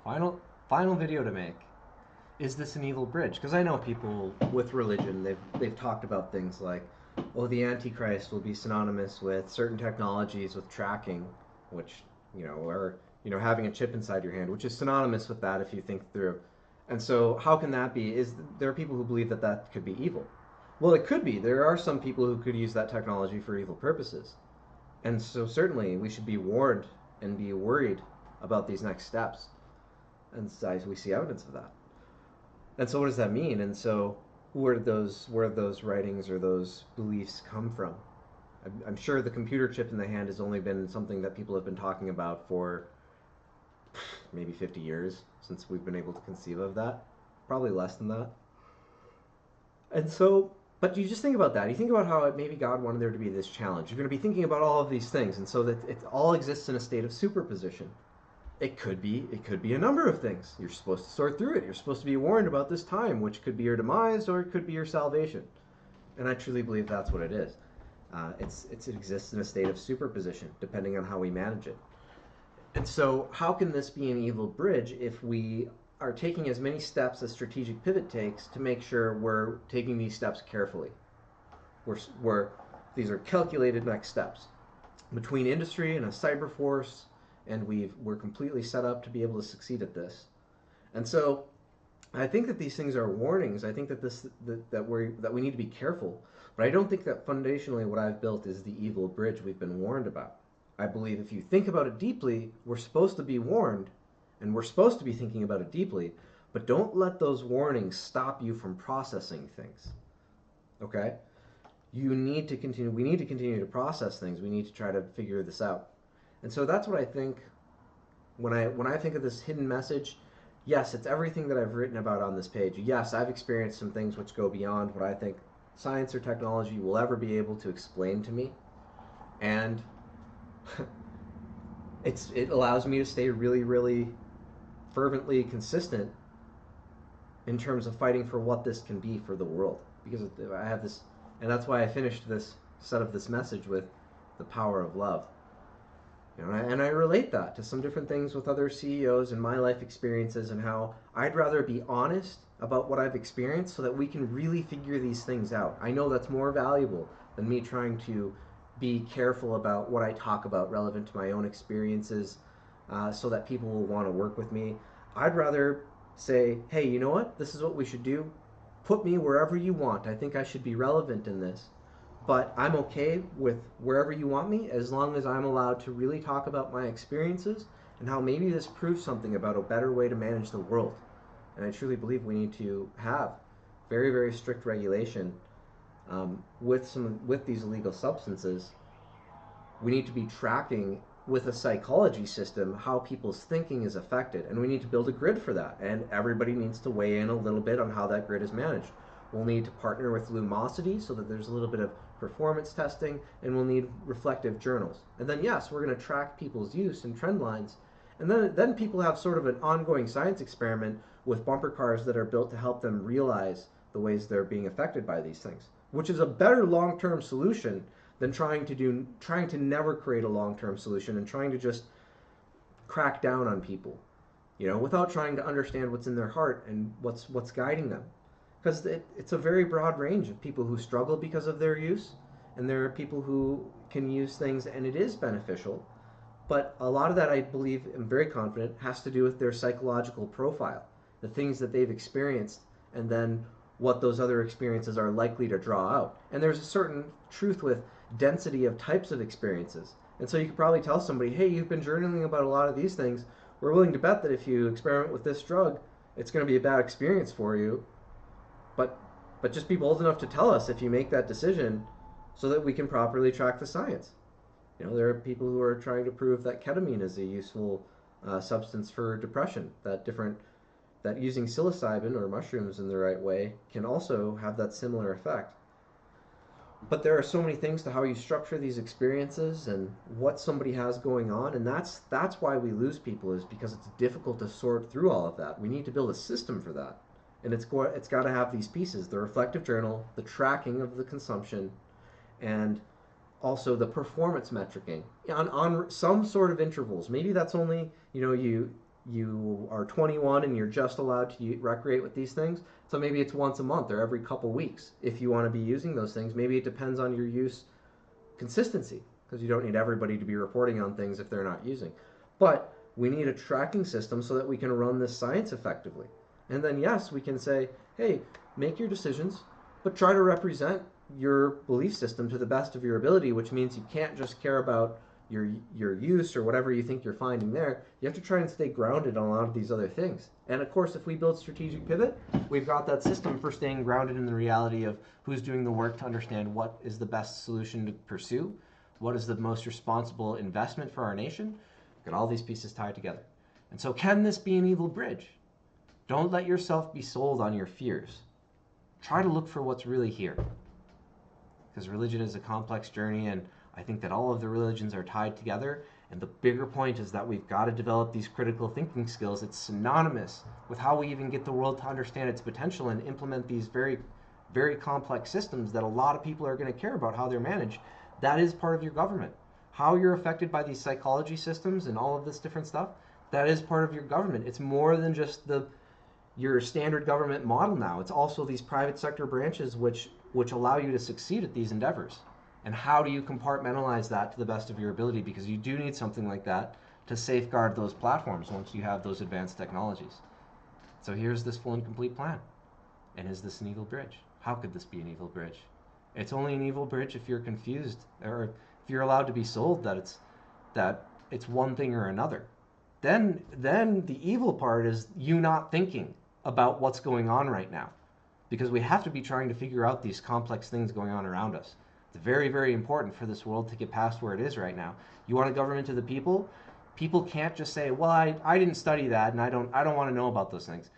Final final video to make. Is this an evil bridge? Because I know people with religion, they've talked about things like, oh, the Antichrist will be synonymous with certain technologies with tracking, which or having a chip inside your hand, which is synonymous with that if you think through. And so, how can that be? Is there are people who believe that that could be evil? Well, it could be. There are some people who could use that technology for evil purposes, and so certainly we should be warned and be worried about these next steps. And as we see evidence of that. And so, what does that mean? And so, where those writings or those beliefs come from? I'm sure the computer chip in the hand has only been something that people have been talking about for maybe 50 years since we've been able to conceive of that. Probably less than that. And so, but you just think about that. You think about how maybe God wanted there to be this challenge. You're going to be thinking about all of these things, and so that it all exists in a state of superposition. It could be a number of things. You're supposed to sort through it. You're supposed to be warned about this time, which could be your demise or it could be your salvation. And I truly believe that's what it is. It exists in a state of superposition, depending on how we manage it. And so, how can this be an evil bridge if we are taking as many steps as Strategic Pivot takes to make sure we're taking these steps carefully? We're these are calculated next steps between industry and a cyber force, and we're completely set up to be able to succeed at this. And so I think that these things are warnings. I think that we need to be careful, but I don't think that foundationally what I've built is the evil bridge we've been warned about. I believe if you think about it deeply, we're supposed to be warned, and we're supposed to be thinking about it deeply, but don't let those warnings stop you from processing things. Okay? You need to continue. We need to continue to process things. We need to try to figure this out. And so that's what I think when I think of this hidden message. Yes, it's everything that I've written about on this page. Yes, I've experienced some things which go beyond what I think science or technology will ever be able to explain to me. And it allows me to stay really, really fervently consistent in terms of fighting for what this can be for the world. Because I have this, and that's why I finished this set of this message with the power of love. And I relate that to some different things with other CEOs and my life experiences, and how I'd rather be honest about what I've experienced so that we can really figure these things out. I know that's more valuable than me trying to be careful about what I talk about relevant to my own experiences, so that people will want to work with me. I'd rather say, hey, you know what? This is what we should do. Put me wherever you want. I think I should be relevant in this, but I'm okay with wherever you want me as long as I'm allowed to really talk about my experiences and how maybe this proves something about a better way to manage the world. And I truly believe we need to have very, very strict regulation, with these illegal substances. We need to be tracking with a psychology system how people's thinking is affected, and we need to build a grid for that, and everybody needs to weigh in a little bit on how that grid is managed. We'll need to partner with Lumosity so that there's a little bit of performance testing, and we'll need reflective journals. And then, yes, we're going to track people's use and trend lines. And then people have sort of an ongoing science experiment with bumper cars that are built to help them realize the ways they're being affected by these things, which is a better long-term solution than trying to never create a long-term solution and trying to just crack down on people, without trying to understand what's in their heart and what's guiding them. Because it's a very broad range of people who struggle because of their use, and there are people who can use things and it is beneficial. But a lot of that, I believe, I'm very confident, has to do with their psychological profile, the things that they've experienced, and then what those other experiences are likely to draw out. And there's a certain truth with density of types of experiences. And so you could probably tell somebody, hey, you've been journaling about a lot of these things. We're willing to bet that if you experiment with this drug, it's going to be a bad experience for you. But just be bold enough to tell us if you make that decision so that we can properly track the science. There are people who are trying to prove that ketamine is a useful substance for depression, that using psilocybin or mushrooms in the right way can also have that similar effect. But there are so many things to how you structure these experiences and what somebody has going on, and that's why we lose people, is because it's difficult to sort through all of that. We need to build a system for that, and it's got to have these pieces: the reflective journal, the tracking of the consumption, and also the performance metricing on some sort of intervals. Maybe that's only, you are 21 and you're just allowed to recreate with these things. So maybe it's once a month or every couple weeks if you want to be using those things. Maybe it depends on your use consistency, because you don't need everybody to be reporting on things if they're not using. But we need a tracking system so that we can run this science effectively. And then, yes, we can say, hey, make your decisions, but try to represent your belief system to the best of your ability, which means you can't just care about your use or whatever you think you're finding there. You have to try and stay grounded on a lot of these other things. And of course, if we build Strategic Pivot, we've got that system for staying grounded in the reality of who's doing the work to understand what is the best solution to pursue, what is the most responsible investment for our nation. Got all these pieces tied together. And so, can this be an evil bridge? Don't let yourself be sold on your fears. Try to look for what's really here. Because religion is a complex journey, and I think that all of the religions are tied together. And the bigger point is that we've got to develop these critical thinking skills. It's synonymous with how we even get the world to understand its potential and implement these very, very complex systems that a lot of people are going to care about how they're managed. That is part of your government. How you're affected by these psychology systems and all of this different stuff, that is part of your government. It's more than just your standard government model now. It's also these private sector branches which allow you to succeed at these endeavors. And how do you compartmentalize that to the best of your ability? Because you do need something like that to safeguard those platforms once you have those advanced technologies. So here's this full and complete plan. And is this an evil bridge? How could this be an evil bridge? It's only an evil bridge if you're confused, or if you're allowed to be sold that it's one thing or another. Then the evil part is you not thinking about what's going on right now. Because we have to be trying to figure out these complex things going on around us. It's very, very important for this world to get past where it is right now. You want a government of the people? People can't just say, well, I didn't study that and I don't want to know about those things.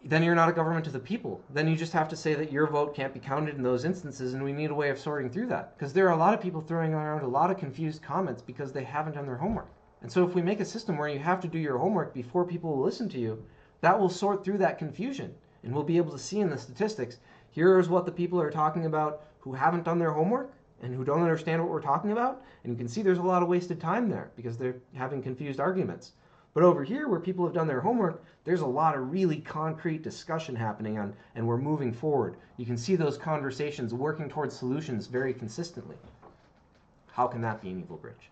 Then you're not a government of the people. Then you just have to say that your vote can't be counted in those instances, and we need a way of sorting through that. Because there are a lot of people throwing around a lot of confused comments because they haven't done their homework. And so if we make a system where you have to do your homework before people will listen to you, that will sort through that confusion. And we'll be able to see in the statistics, here's what the people are talking about who haven't done their homework and who don't understand what we're talking about. And you can see there's a lot of wasted time there because they're having confused arguments. But over here, where people have done their homework, there's a lot of really concrete discussion happening on, and we're moving forward. You can see those conversations working towards solutions very consistently. How can that be an evil bridge?